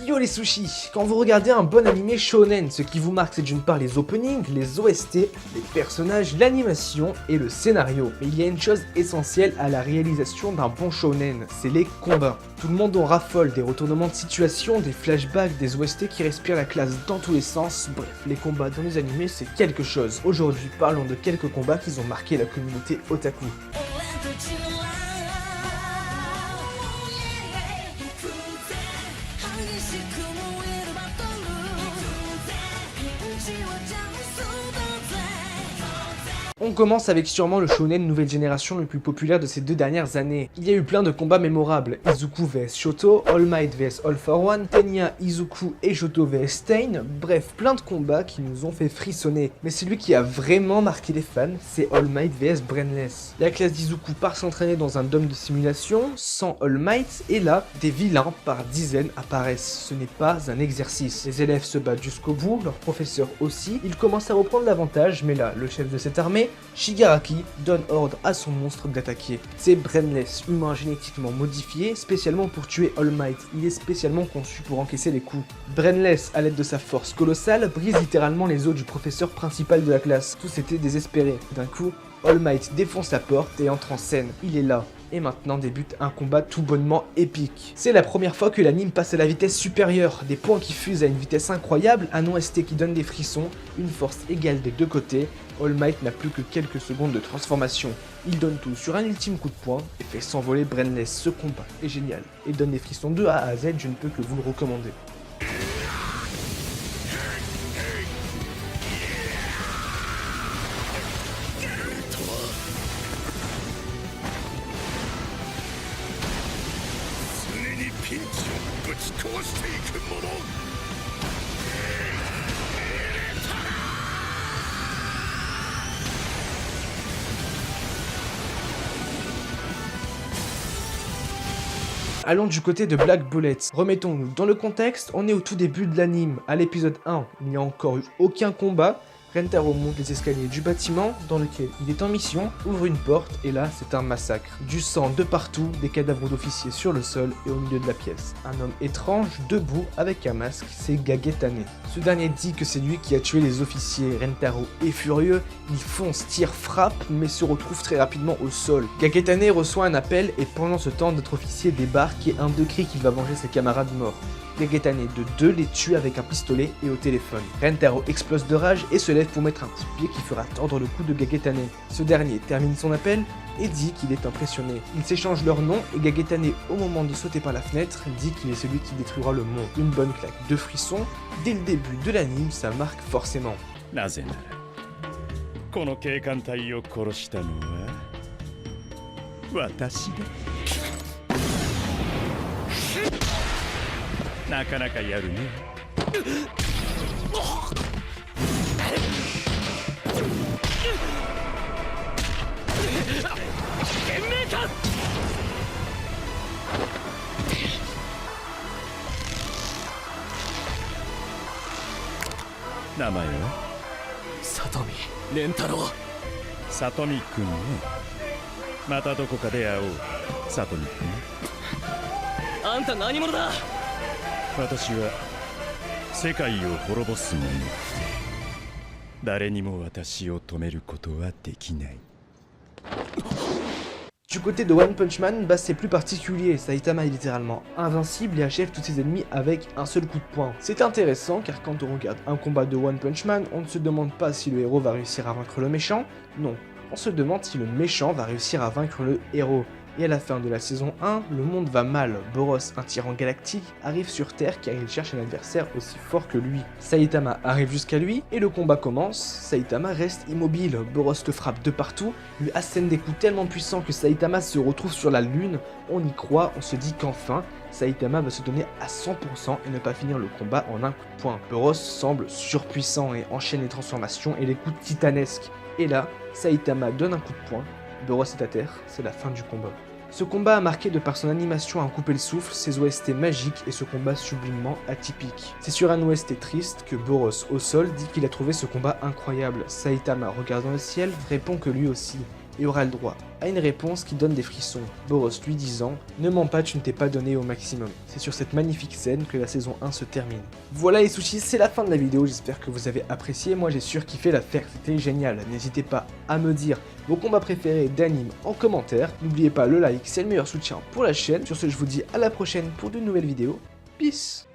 Yo les sushis, quand vous regardez un bon animé shonen, ce qui vous marque c'est d'une part les openings, les OST, les personnages, l'animation et le scénario. Mais il y a une chose essentielle à la réalisation d'un bon shonen, c'est les combats. Tout le monde en raffole des retournements de situation, des flashbacks, des OST qui respirent la classe dans tous les sens, bref, les combats dans les animés c'est quelque chose. Aujourd'hui parlons de quelques combats qui ont marqué la communauté otaku. On commence avec sûrement le shonen nouvelle génération le plus populaire de ces 2 dernières années. Il y a eu plein de combats mémorables, Izuku vs Shoto, All Might vs All for One, Tenya, Izuku et Shoto vs Stain, bref plein de combats qui nous ont fait frissonner. Mais celui qui a vraiment marqué les fans, c'est All Might vs Brainless. La classe d'Izuku part s'entraîner dans un dôme de simulation, sans All Might, et là, des vilains par dizaines apparaissent. Ce n'est pas un exercice. Les élèves se battent jusqu'au bout, leur professeur aussi, ils commencent à reprendre l'avantage, mais là, le chef de cette armée, Shigaraki donne ordre à son monstre d'attaquer. C'est Brainless, humain génétiquement modifié, spécialement pour tuer All Might. Il est spécialement conçu pour encaisser les coups. Brainless, à l'aide de sa force colossale, brise littéralement les os du professeur principal de la classe. Tous étaient désespérés. D'un coup, All Might défonce la porte et entre en scène. Il est là. Et maintenant débute un combat tout bonnement épique. C'est la première fois que l'anime passe à la vitesse supérieure, des points qui fusent à une vitesse incroyable, un OST qui donne des frissons, une force égale des deux côtés. All Might n'a plus que quelques secondes de transformation. Il donne tout sur un ultime coup de poing et fait s'envoler Brainless. Ce combat est génial et donne des frissons de A à Z, je ne peux que vous le recommander. Allons du côté de Black Bullet. Remettons-nous dans le contexte, on est au tout début de l'anime. À l'épisode 1, il n'y a encore eu aucun combat. Rentaro monte les escaliers du bâtiment dans lequel il est en mission, ouvre une porte et là c'est un massacre. Du sang de partout, des cadavres d'officiers sur le sol et au milieu de la pièce. Un homme étrange, debout, avec un masque, c'est Gagetane. Ce dernier dit que c'est lui qui a tué les officiers. Rentaro est furieux, il fonce, tire, frappe, mais se retrouve très rapidement au sol. Gagetane reçoit un appel et pendant ce temps notre officier débarque et un de crie qu'il va venger ses camarades morts. Gagetane de 2 les tue avec un pistolet et au téléphone. Rentaro explose de rage et se lève pour mettre un petit pied qui fera tordre le cou de Gagetane. Ce dernier termine son appel et dit qu'il est impressionné. Ils s'échangent leurs noms et Gagetane, au moment de sauter par la fenêtre, dit qu'il est celui qui détruira le monde. Une bonne claque de frissons. Dès le début de l'anime, ça marque forcément. なぜならこの警官隊を殺したのは私だ。なかなかやるね。名前は里見蓮太郎。里見くんね。またどこかで会おう。里見くん。あんた何者だ。私は世界を滅ぼす者。誰にも私を止めることはできない。Du côté de One Punch Man, bah c'est plus particulier, Saitama est littéralement invincible et achève tous ses ennemis avec un seul coup de poing. C'est intéressant car quand on regarde un combat de One Punch Man, on ne se demande pas si le héros va réussir à vaincre le méchant, non, on se demande si le méchant va réussir à vaincre le héros. Et à la fin de la saison 1, le monde va mal. Boros, un tyran galactique, arrive sur Terre car il cherche un adversaire aussi fort que lui. Saitama arrive jusqu'à lui et le combat commence. Saitama reste immobile. Boros le frappe de partout, lui assène des coups tellement puissants que Saitama se retrouve sur la lune. On y croit, on se dit qu'enfin, Saitama va se donner à 100% et ne pas finir le combat en un coup de poing. Boros semble surpuissant et enchaîne les transformations et les coups titanesques. Et là, Saitama donne un coup de poing. Boros est à terre, c'est la fin du combat. Ce combat a marqué de par son animation à en couper le souffle, ses OST magiques et ce combat sublimement atypique. C'est sur un OST triste que Boros au sol dit qu'il a trouvé ce combat incroyable. Saitama, regardant le ciel, répond que lui aussi. et aura le droit à une réponse qui donne des frissons. Boros lui disant « Ne mens pas, tu ne t'es pas donné au maximum ». C'est sur cette magnifique scène que la saison 1 se termine. Voilà les sushis, c'est la fin de la vidéo, j'espère que vous avez apprécié, moi j'ai surkiffé la faire, c'était génial. N'hésitez pas à me dire vos combats préférés d'anime en commentaire. N'oubliez pas le like, c'est le meilleur soutien pour la chaîne. Sur ce, je vous dis à la prochaine pour de nouvelles vidéos. Peace.